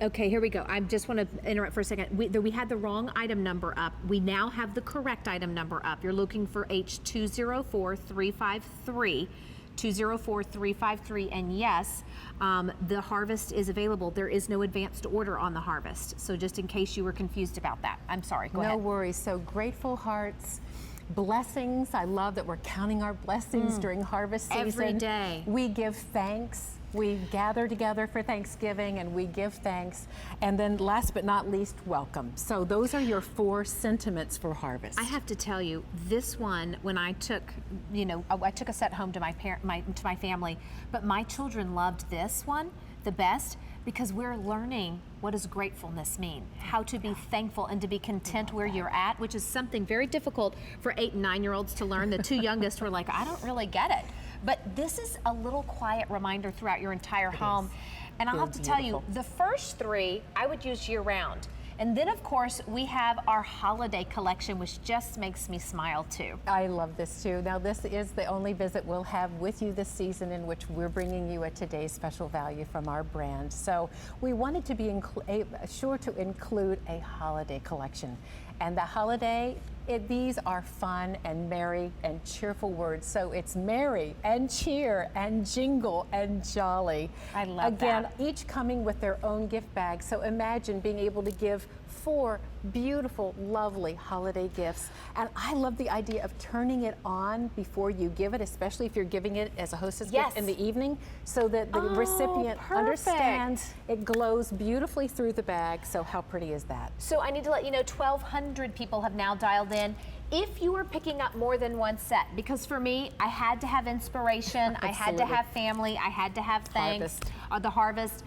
Okay, here we go. I just want to interrupt for a second. We had the wrong item number up. We now have the correct item number up. You're looking for H204353. 204353, and yes, the harvest is available. There is no advanced order on the harvest. So just in case you were confused about that, I'm sorry, go ahead. No worries. So grateful hearts, blessings. I love that we're counting our blessings during harvest season. Every day. We give thanks. We gather together for Thanksgiving and we give thanks. And then last but not least, welcome. So those are your 4 sentiments for harvest. I have to tell you, this one, when I took, I took a set home to my family, but my children loved this one the best because we're learning what does gratefulness mean, how to be thankful and to be content where you're at, which is something very difficult for 8 and 9-year-olds to learn. The 2 youngest were like, I don't really get it. But this is a little quiet reminder throughout your entire home. And I'll have to tell you, the first 3 I would use year round. And then, of course, we have our holiday collection, which just makes me smile, too. I love this, too. Now, this is the only visit we'll have with you this season in which we're bringing you a today's special value from our brand. So we wanted to be sure to include a holiday collection. And the holiday, these are fun and merry and cheerful words. So it's merry and cheer and jingle and jolly. I love Again, that. each coming with their own gift bag. So imagine being able to give 4 beautiful, lovely holiday gifts. And I love the idea of turning it on before you give it, especially if you're giving it as a hostess gift in the evening, so that the recipient understands it glows beautifully through the bag. So how pretty is that? So I need to let you know, 1,200 people have now dialed in. If you are picking up more than one set, because for me, I had to have inspiration, I had to have family, I had to have thanks, the harvest.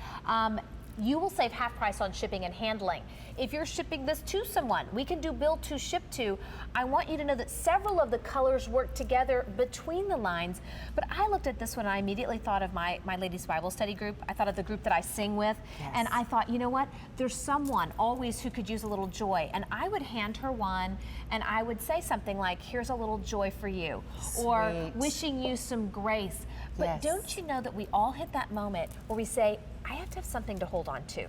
You will save half price on shipping and handling. If you're shipping this to someone, we can do build to ship to. I want you to know that several of the colors work together between the lines, but I looked at this one and I immediately thought of my ladies Bible study group. I thought of the group that I sing with, and I thought, you know what? There's someone always who could use a little joy, and I would hand her one and I would say something like, here's a little joy for you, or wishing you some grace. But don't you know that we all hit that moment where we say, I have to have something to hold on to.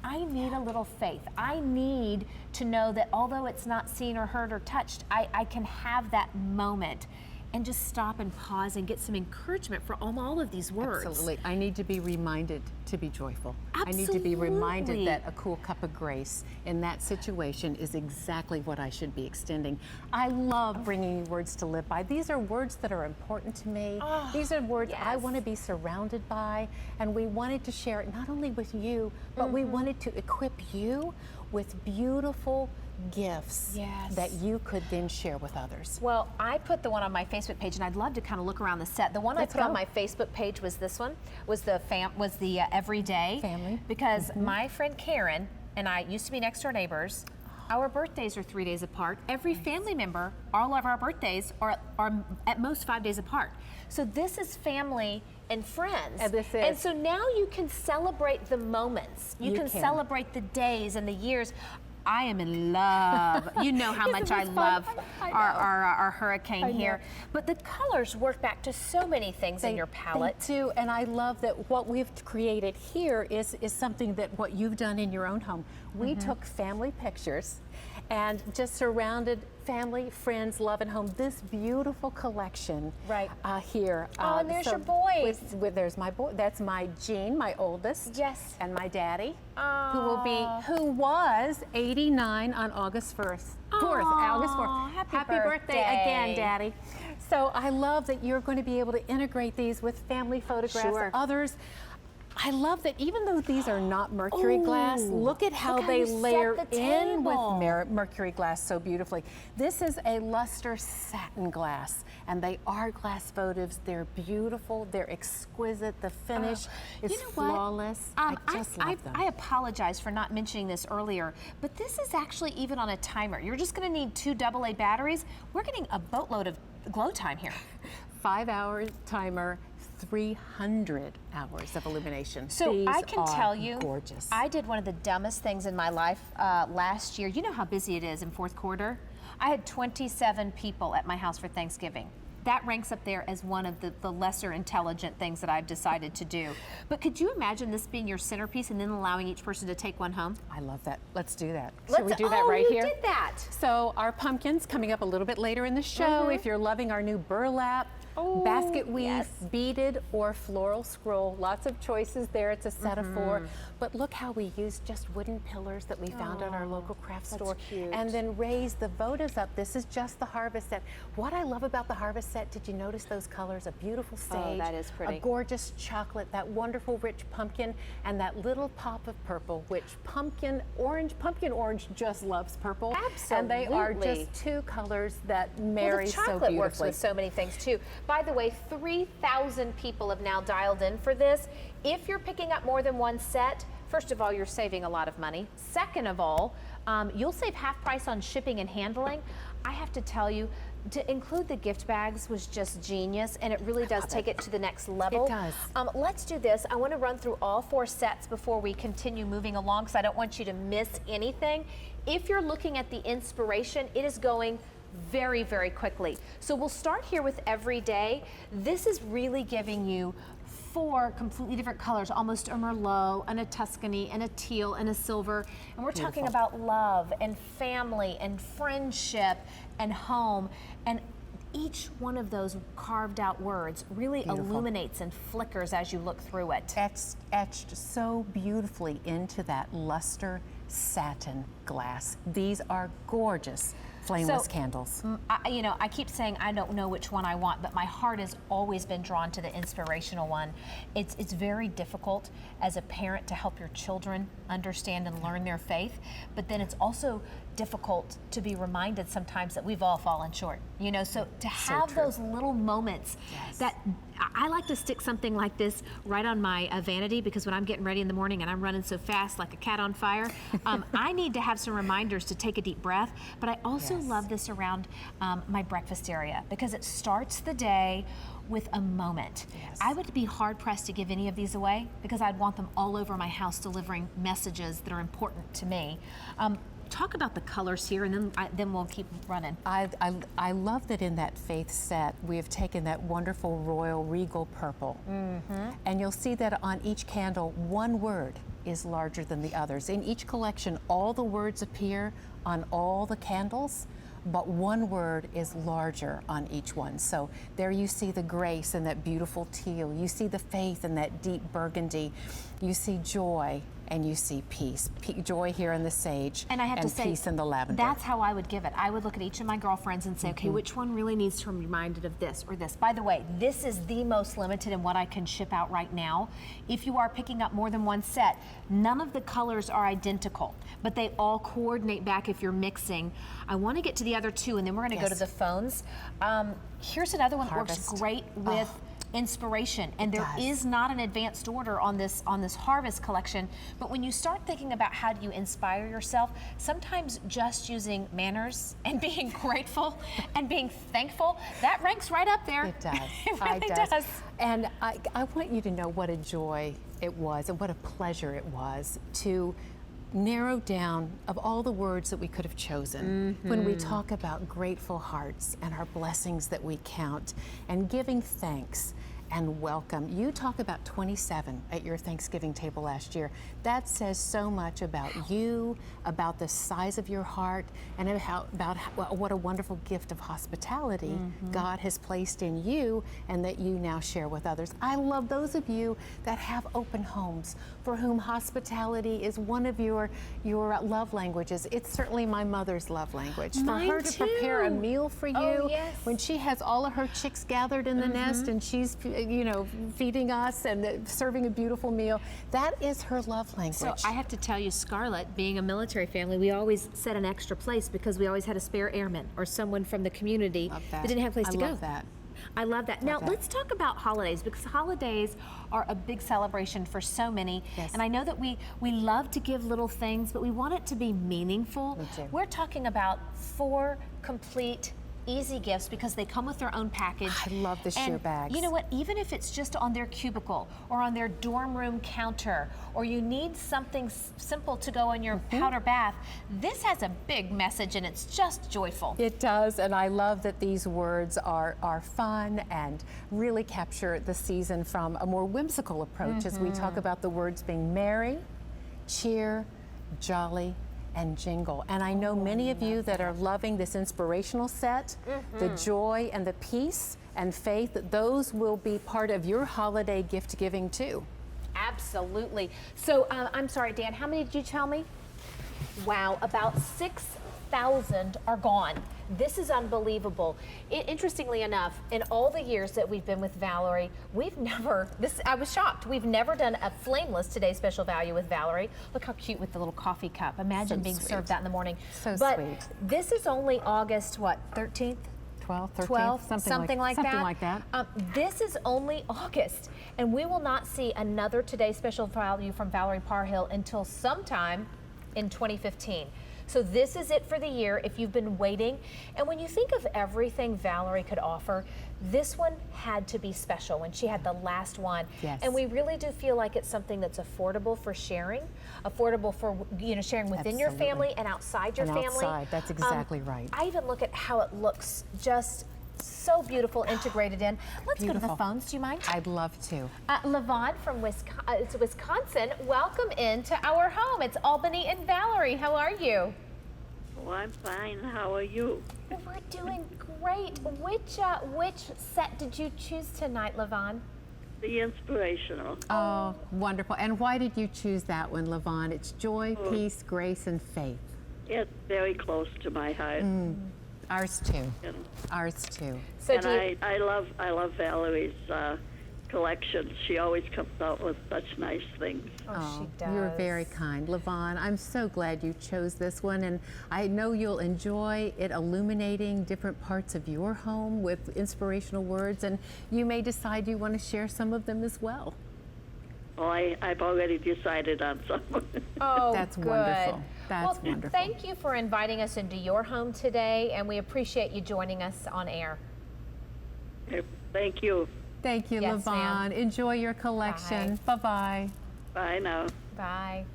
I need a little faith. I need to know that although it's not seen or heard or touched, I can have that moment and just stop and pause and get some encouragement from all of these words. Absolutely. I need to be reminded to be joyful. Absolutely. I need to be reminded that a cool cup of grace in that situation is exactly what I should be extending. I love bringing you words to live by. These are words that are important to me. These are words I want to be surrounded by, and we wanted to share it not only with you, but we wanted to equip you with beautiful gifts that you could then share with others. Well, I put the one on my Facebook page, and I'd love to kind of look around the set. The one I put on my Facebook page was this one, was the everyday family, because my friend Karen and I used to be next door neighbors. Our birthdays are 3 days apart. Every family member, all of our birthdays are at most 5 days apart. So this is family and friends. And so now you can celebrate the moments. You can celebrate the days and the years. I am in love. You know how much I love our hurricane here. But the colors work back to so many things in your palette. They do, and I love that what we've created here is something that what you've done in your own home. We took family pictures and just surrounded family, friends, love, and home. This beautiful collection here. Oh, and there's your boys. There's my boy. That's my Jean, my oldest. Yes. And my daddy, who was 89 on August 4th. August 4th. Happy birthday again, Daddy. So I love that you're going to be able to integrate these with family photographs. Others. I love that even though these are not mercury glass, look at how they layer in with mercury glass so beautifully. This is a luster satin glass, and they are glass votives. They're beautiful, they're exquisite, the finish is flawless. I just love them. I apologize for not mentioning this earlier, but this is actually even on a timer. You're just gonna need 2 AA batteries. We're getting a boatload of glow time here. 5-hour timer, 300 hours of illumination. So these I can tell you, gorgeous. I did one of the dumbest things in my life last year. You know how busy it is in fourth quarter? I had 27 people at my house for Thanksgiving. that ranks up there as one of the lesser intelligent things that I've decided to do. But could you imagine this being your centerpiece and then allowing each person to take one home? I love that. Let's do that. Should we do that right here? You did that. So our pumpkins coming up a little bit later in the show. If you're loving our new burlap, basket weave, beaded, or floral scroll. Lots of choices there. It's a set of 4. But look how we used just wooden pillars that we found at our local craft store. Cute. And then raised the votives up. This is just the harvest set. What I love about the harvest set, did you notice those colors? A beautiful sage. Oh, that is pretty. A gorgeous chocolate, that wonderful rich pumpkin, and that little pop of purple, which pumpkin orange just loves purple. Absolutely. And they are just 2 colors that marry so beautifully. Chocolate works with so many things too. By the way, 3,000 people have now dialed in for this. If you're picking up more than one set, first of all, you're saving a lot of money. Second of all, you'll save half price on shipping and handling. I have to tell you, to include the gift bags was just genius, and it really does take it to the next level. It does. Let's do this. I want to run through all 4 sets before we continue moving along, because I don't want you to miss anything. If you're looking at the inspiration, it is going very, very quickly. So we'll start here with Everyday. This is really giving you 4 completely different colors, almost a Merlot and a Tuscany and a teal and a silver. And we're talking about love and family and friendship and home. And each one of those carved out words really illuminates and flickers as you look through it. Etched so beautifully into that luster satin glass. These are gorgeous flameless candles. I keep saying I don't know which one I want, but my heart has always been drawn to the inspirational one. It's very difficult as a parent to help your children understand and learn their faith, but then it's also difficult to be reminded sometimes that we've all fallen short. So to have those little moments that I like to stick something like this right on my vanity, because when I'm getting ready in the morning and I'm running so fast like a cat on fire, I need to have some reminders to take a deep breath. But I also love this around my breakfast area, because it starts the day with a moment. I would be hard pressed to give any of these away, because I'd want them all over my house delivering messages that are important to me. Talk about the colors here, and then we'll keep running. I love that in that faith set we have taken that wonderful royal regal purple, and you'll see that on each candle one word is larger than the others. In each collection, all the words appear on all the candles, but one word is larger on each one. So there you see the grace and that beautiful teal. You see the faith and that deep burgundy. You see joy and you see peace. Joy here in the sage, and I have to say, peace in the lavender. That's how I would give it. I would look at each of my girlfriends and say, okay, which one really needs to be reminded of this or this? By the way, this is the most limited in what I can ship out right now. If you are picking up more than one set, none of the colors are identical, but they all coordinate back if you're mixing. I want to get to the other 2, and then we're going to go to the phones. Here's another one that works great with inspiration, and there is not an advanced order on this harvest collection, but when you start thinking about how do you inspire yourself, sometimes just using manners and being grateful and being thankful, that ranks right up there. It does. It really does. And I want you to know what a joy it was and what a pleasure it was to narrow down of all the words that we could have chosen when we talk about grateful hearts and our blessings that we count and giving thanks and welcome. You talk about 27 at your Thanksgiving table last year. That says so much about you, about the size of your heart, and about what a wonderful gift of hospitality God has placed in you and that you now share with others. I love those of you that have open homes, for whom hospitality is one of your love languages. It's certainly my mother's love language. Mine for her to prepare a meal for you when she has all of her chicks gathered in the nest and she's feeding us and serving a beautiful meal. That is her love language. So I have to tell you, Scarlett, being a military family, we always set an extra place because we always had a spare airman or someone from the community that didn't have a place to go. I love that. I love that. Now, let's talk about holidays, because holidays are a big celebration for so many. And I know that we love to give little things, but we want it to be meaningful. Me too. We're talking about 4 complete easy gifts because they come with their own package. I love the sheer bags. You know what, even if it's just on their cubicle or on their dorm room counter, or you need something simple to go in your powder bath, this has a big message and it's just joyful. It does, and I love that these words are fun and really capture the season from a more whimsical approach as we talk about the words being merry, cheer, jolly, and jingle. And I know many of you that are loving this inspirational set, the joy and the peace and faith, those will be part of your holiday gift giving too. Absolutely. So I'm sorry, Dan, how many did you tell me? Wow, about 6,000 are gone. This is unbelievable. Interestingly enough, in all the years that we've been with Valerie, we've never, I was shocked, we've never done a Flameless Today's Special Value with Valerie. Look how cute with the little coffee cup. Imagine being served that in the morning. So but sweet. This is only August, what, 13th? 12, 13, 12, something like that. This is only August, and we will not see another Today's Special Value from Valerie Parhill until sometime in 2015. So this is it for the year if you've been waiting. And when you think of everything Valerie could offer, this one had to be special when she had the last one. Yes. And we really do feel like it's something that's affordable for sharing, affordable for sharing within your family and outside your family. Outside, that's exactly right. I even look at how it looks, just so beautiful, integrated in. Let's go to the phones. Do you mind? I'd love to. Levon from Wisconsin, welcome into our home. It's Albany and Valerie. How are you? Oh, I'm fine. How are you? We're doing great. Which set did you choose tonight, Levon? The inspirational. Oh, wonderful. And why did you choose that one, Levon? It's joy, peace, grace, and faith. It's very close to my heart. Ours too. And, Ours too. So and I love Valerie's collection. She always comes out with such nice things. Oh, she does. You're very kind, Levon. I'm so glad you chose this one, and I know you'll enjoy it illuminating different parts of your home with inspirational words, and you may decide you want to share some of them as well. Oh, I've already decided on someone. Oh, that's good. Wonderful. That's well, wonderful. Thank you for inviting us into your home today, and we appreciate you joining us on air. Thank you. Thank you, Yes, Levon. ma'am. Enjoy your collection. Bye-bye. Bye now. Bye.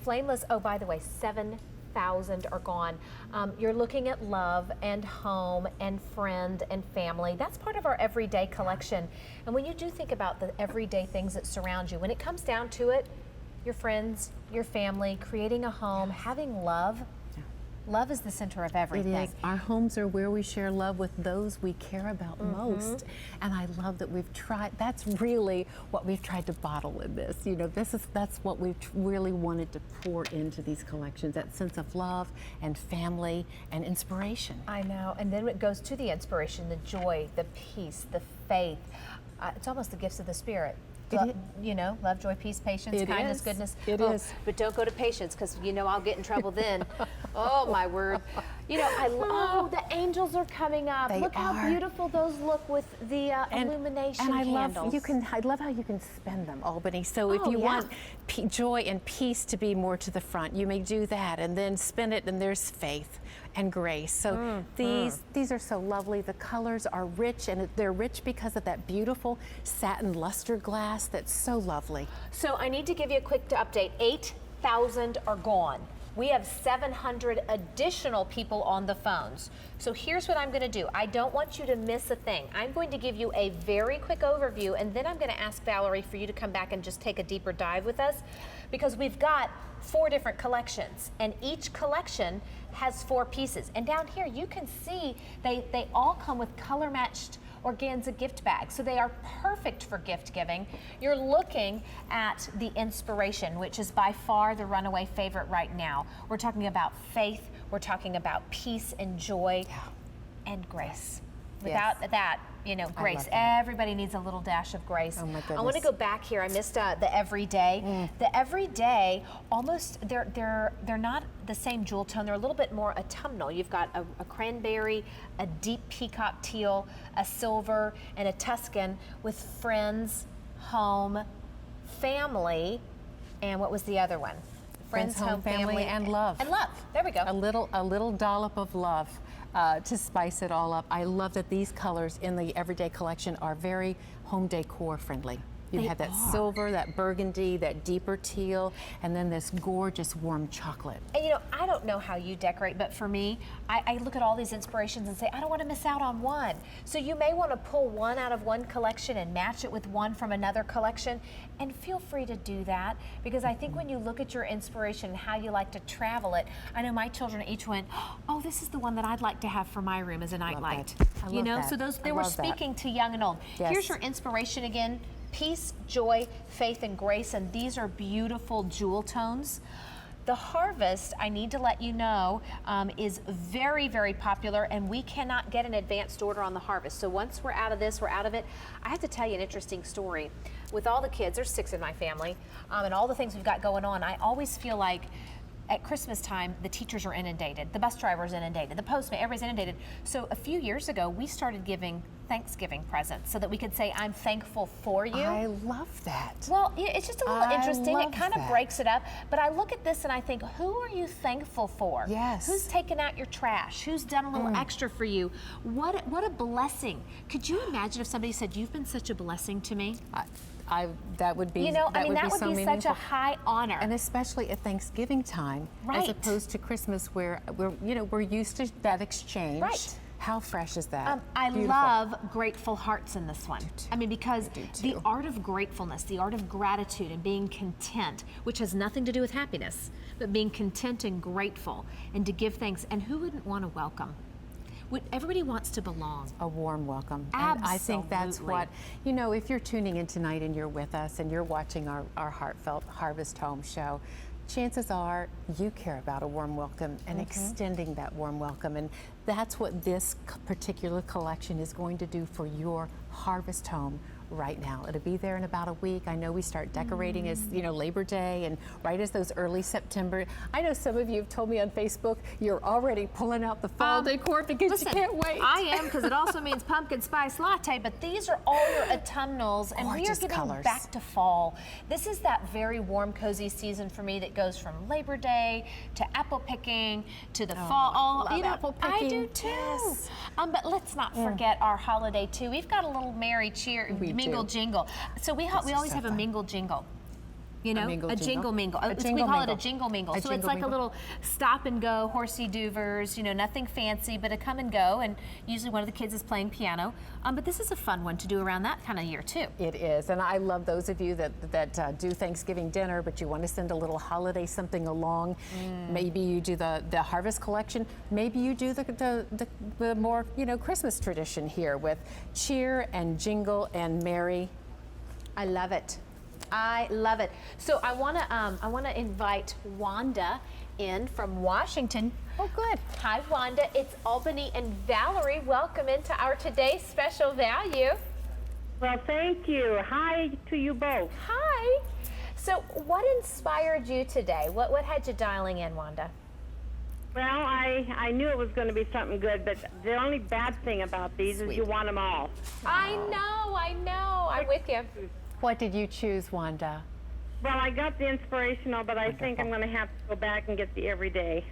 Flameless, oh, by the way, 7,000 are gone. You're looking at love and home and friend and family. That's part of our everyday collection. And when you do think about the everyday things that surround you, when it comes down to it, your friends, your family, creating a home, having love. Love is the center of everything. It is. Our homes are where we share love with those we care about most. And I love that we've tried, that's really what we've tried to bottle in this. That's what we've really wanted to pour into these collections, that sense of love and family and inspiration. I know. And then it goes to the inspiration, the joy, the peace, the faith. It's almost the gifts of the Spirit. Love, joy, peace, patience, kindness, goodness. It is. But don't go to patience, because I'll get in trouble then. Oh, my word. The angels are coming up. Look how beautiful those look with the illumination candles. I love how you can spend them, Albany. So if you want joy and peace to be more to the front, you may do that, and then spin it, and there's faith and grace. So these are so lovely. The colors are rich, and they're rich because of that beautiful satin luster glass that's so lovely. So I need to give you a quick update. 8,000 are gone. We have 700 additional people on the phones. So here's what I'm going to do. I don't want you to miss a thing. I'm going to give you a very quick overview, and then I'm going to ask Valerie for you to come back and just take a deeper dive with us, because we've got 4 different collections, and each collection has 4 pieces. And down here you can see they all come with color matched organza gift bags, so they are perfect for gift giving. You're looking at the inspiration, which is by far the runaway favorite right now. We're talking about faith, we're talking about peace and joy and grace. Without that, grace. Everybody needs a little dash of grace. Oh my goodness. I want to go back here. I missed the everyday. The everyday, almost they're not the same jewel tone. They're a little bit more autumnal. You've got a cranberry, a deep peacock teal, a silver, and a Tuscan with friends, home, family, and what was the other one? Friends, home, family, and love. And love. There we go. A little dollop of love to spice it all up. I love that these colors in the Everyday collection are very home decor friendly. You have that silver, that burgundy, that deeper teal, and then this gorgeous warm chocolate. And you know, I don't know how you decorate, but for me, I look at all these inspirations and say, I don't want to miss out on one. So you may want to pull one out of one collection and match it with one from another collection, and feel free to do that, because I think when you look at your inspiration and how you like to travel it, I know my children each went, oh, this is the one that I'd like to have for my room as a nightlight. You know, so they were speaking to young and old. Yes. Here's your inspiration again. Peace, joy, faith, and grace, and these are beautiful jewel tones. The Harvest, I need to let you know, is very, very popular, and we cannot get an advanced order on the Harvest. So once we're out of this, we're out of it. I have to tell you an interesting story. With all the kids, there's 6 in my family, and all the things we've got going on, I always feel like at Christmas time, the teachers are inundated, the bus driver's inundated, the postman, everybody's inundated. So a few years ago, we started giving Thanksgiving presents so that we could say, I'm thankful for you. I love that. Well, it's just a little interesting. It kind of that. breaks it up. But I look at this and I think, who are you thankful for? Yes. Who's taken out your trash? Who's done a little extra for you? What a blessing. Could you imagine if somebody said, you've been such a blessing to me? That would be, You know, that I mean, that would so be such meaningful. a high honor. And especially at Thanksgiving time, Right. as opposed to Christmas, where we're used to that exchange. Right. How fresh is that? I Beautiful. love grateful hearts in this one. I mean, because do the too. art of gratefulness, the art of gratitude and being content, which has nothing to do with happiness, but being content and grateful and to give thanks. And who wouldn't want to welcome? Everybody wants to belong. A warm welcome. Absolutely. And I think that's what, if you're tuning in tonight and you're with us and you're watching our Heartfelt Harvest Home show, chances are you care about a warm welcome and extending that warm welcome. And that's what this particular collection is going to do for your harvest home right now. It'll be there in about a week. I know we start decorating as Labor Day and right as those early September. I know some of you have told me on Facebook you're already pulling out the fall decor because you can't wait. I am, because it also means pumpkin spice latte, but these are all your autumnals, and we are Gorgeous getting colors. back to fall. This is that very warm, cozy season for me that goes from Labor Day to apple picking to the fall. love apple picking. I do too. Yes. But let's not forget our holiday too. We've got a little merry cheer, mingle jingle. So we always have a mingle jingle. You know, mingle a jingle? jingle mingle. A we jingle call it a mingle. jingle mingle. A So it's jingle like a mingle. little stop and go, horsey doovers, nothing fancy, but a come and go. And usually one of the kids is playing piano. But this is a fun one to do around that kind of year too. It is, and I love those of you that do Thanksgiving dinner, but you want to send a little holiday something along. Maybe you do the harvest collection. Maybe you do the more Christmas tradition here with cheer and jingle and merry. I love it. I love it. So I want to invite Wanda in from Washington. Oh, good. Hi, Wanda. It's Albany and Valerie. Welcome into our today's special value. Well, thank you. Hi to you both. Hi. So what inspired you today? What had you dialing in, Wanda? Well, I knew it was going to be something good, but the only bad thing about these is you want them all. I know. I'm with you. What did you choose, Wanda? Well, I got the inspirational, but I think I'm going to have to go back and get the everyday.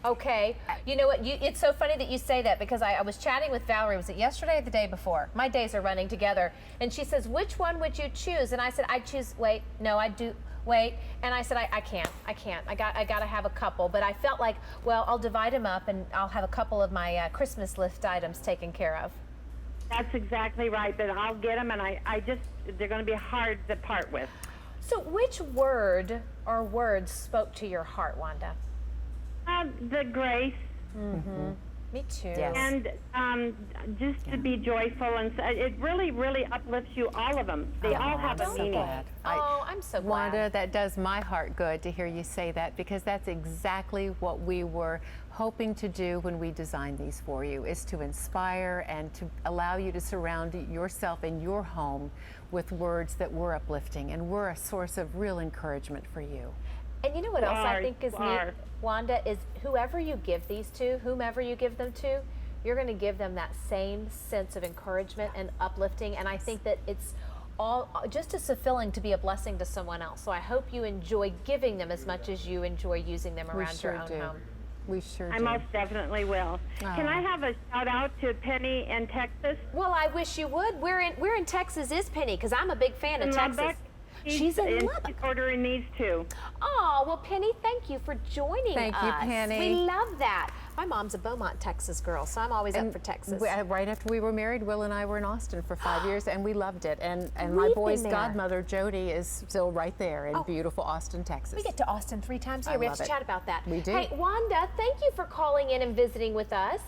Okay. You know what? It's so funny that you say that, because I was chatting with Valerie. Was it yesterday or the day before? My days are running together. And she says, which one would you choose? And I said, I'd choose, wait. And I said, I can't. I got to have a couple. But I felt like, well, I'll divide them up and I'll have a couple of my Christmas list items taken care of. That's exactly right, but I'll get them, and they're going to be hard to part with. So which word or words spoke to your heart, Wanda? The grace. Me too. Yes. And just to be joyful, and it really, really uplifts you, all of them. They all have a meaning. I'm so glad. Wanda, that does my heart good to hear you say that, because that's exactly what we were hoping to do when we designed these for you, is to inspire and to allow you to surround yourself and your home with words that were uplifting and were a source of real encouragement for you. And you know what else I think is neat, Wanda, is whoever you give these to, whomever you give them to, you're going to give them that same sense of encouragement and uplifting. And I think that it's just as fulfilling to be a blessing to someone else. So I hope you enjoy giving them as much as you enjoy using them around your own home. We sure I do. most definitely will. Can I have a shout out to Penny in Texas? Well, I wish you would. Where in Texas is Penny? Because I'm a big fan of Texas. Lubbock. She's in Lubbock. She's ordering these too. Oh, well, Penny, thank you for joining us. Thank you, Penny. We love that. My mom's a Beaumont, Texas girl, so I'm always up for Texas. Right after we were married, Will and I were in Austin for 5 years, and we loved it. And my boy's godmother, Jody, is still right there in beautiful Austin, Texas. We get to Austin 3 times a year. We have to chat about that. We do. Hey, Wanda, thank you for calling in and visiting with us.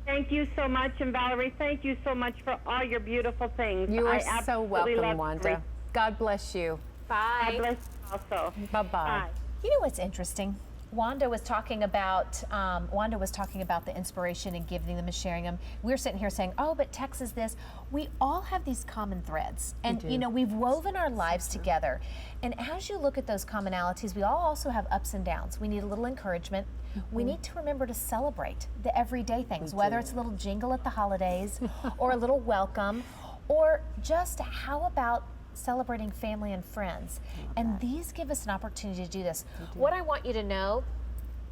Thank you so much, and Valerie, thank you so much for all your beautiful things. You are I so welcome, Wanda. God bless you. Bye. God bless you also. Bye-bye. Bye. You know what's interesting? Wanda was talking about the inspiration and giving them and sharing them. We're sitting here saying, "Oh, but Texas this." We all have these common threads, and you know we've woven our lives together. And as you look at those commonalities, we all also have ups and downs. We need a little encouragement. We need to remember to celebrate the everyday things, whether it's a little jingle at the holidays, or a little welcome, or just how about celebrating family and friends. And these give us an opportunity to do this. What I want you to know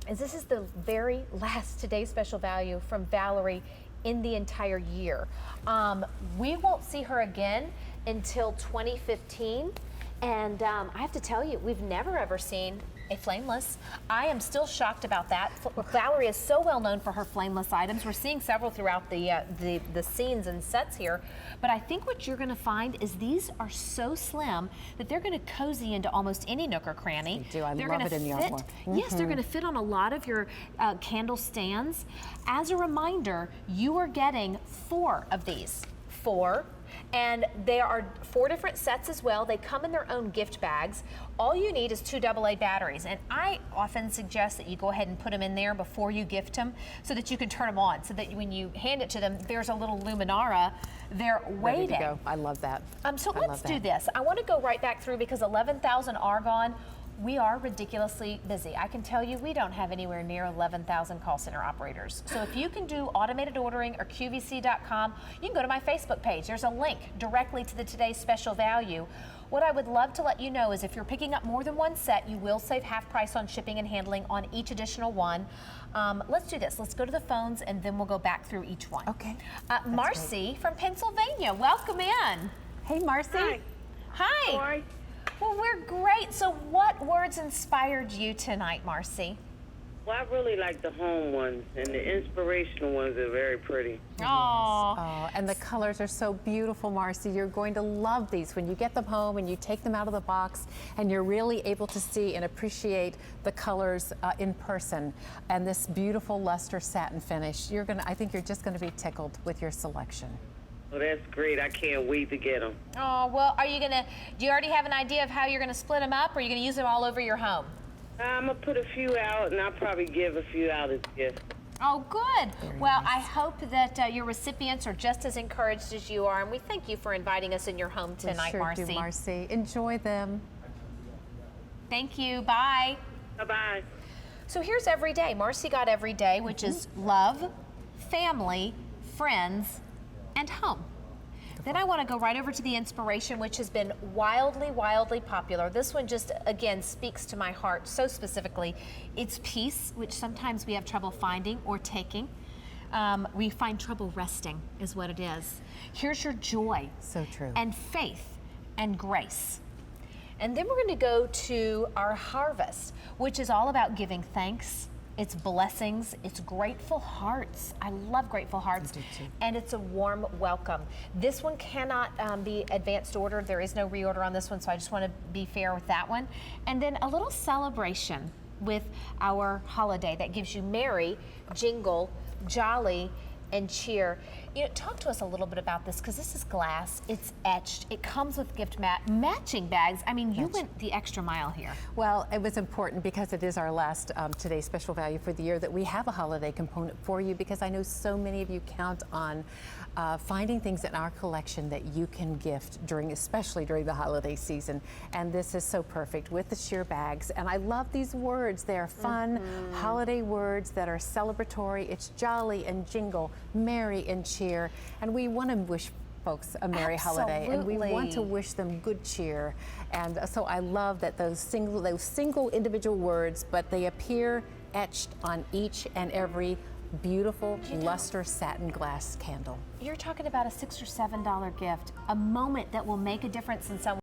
is this is the very last Today's Special Value from Valerie in the entire year. We won't see her again until 2015. And I have to tell you, we've never ever seen a Flameless. I am still shocked about that. Valerie is so well known for her Flameless items. We're seeing several throughout the scenes and sets here. But I think what you're going to find is these are so slim that they're going to cozy into almost any nook or cranny. They do. I they're love it in the artwork. Yes, they're going to fit on a lot of your candle stands. As a reminder, you are getting 4 of these. 4. And they are 4 different sets as well. They come in their own gift bags. All you need is 2 AA batteries. And I often suggest that you go ahead and put them in there before you gift them so that you can turn them on, so that when you hand it to them, there's a little luminara there waiting. Ready to go. I love that. So let's do this. I want to go right back through because 11,000 are gone. We are ridiculously busy. I can tell you we don't have anywhere near 11,000 call center operators. So if you can do automated ordering or QVC.com, you can go to my Facebook page. There's a link directly to the Today's Special Value. What I would love to let you know is if you're picking up more than 1 set, you will save half price on shipping and handling on each additional one. Let's do this. Let's go to the phones and then we'll go back through each one. Okay. Marcy from Pennsylvania, welcome in. Hey, Marcy. Hi. Hi. How are you? Well, we're great. So what words inspired you tonight, Marcy? Well, I really like the home ones, and the inspirational ones are very pretty. Oh, and the colors are so beautiful, Marcy. You're going to love these when you get them home and you take them out of the box and you're really able to see and appreciate the colors in person. And this beautiful luster satin finish, I think you're just going to be tickled with your selection. Well, that's great. I can't wait to get them. Oh, well, do you already have an idea of how you're going to split them up, or are you going to use them all over your home? I'm going to put a few out, and I'll probably give a few out as gifts. Oh, good. Well, I hope that your recipients are just as encouraged as you are, and we thank you for inviting us in your home tonight, We sure Marcy. do, Marcy. Enjoy them. Thank you. Bye. Bye-bye. So here's every day. Marcy got every day, which is love, family, friends, and home. Then I want to go right over to the inspiration, which has been wildly, wildly popular. This one just, again, speaks to my heart so specifically. It's peace, which sometimes we have trouble finding or taking. We find trouble resting, is what it is. Here's your joy. So true. And faith and grace. And then we're going to go to our harvest, which is all about giving thanks. It's blessings, it's grateful hearts. I love grateful hearts. I do too. And it's a warm welcome. This one cannot be advanced order. There is no reorder on this one, so I just want to be fair with that one. And then a little celebration with our holiday that gives you merry, jingle, jolly, and cheer. You know, talk to us a little bit about this, because this is glass, it's etched, it comes with gift matching bags. I mean, you went the extra mile here. Well, it was important because it is our last Today's Special Value for the year that we have a holiday component for you, because I know so many of you count on finding things in our collection that you can gift especially during the holiday season. And this is so perfect with the sheer bags. And I love these words. They are fun holiday words that are celebratory. It's jolly and jingle, merry and cheer. And we want to wish folks a merry holiday, and we want to wish them good cheer. And so I love that those single individual words, but they appear etched on each and every beautiful luster satin glass candle. You're talking about a $6 or $7 gift, a moment that will make a difference in someone.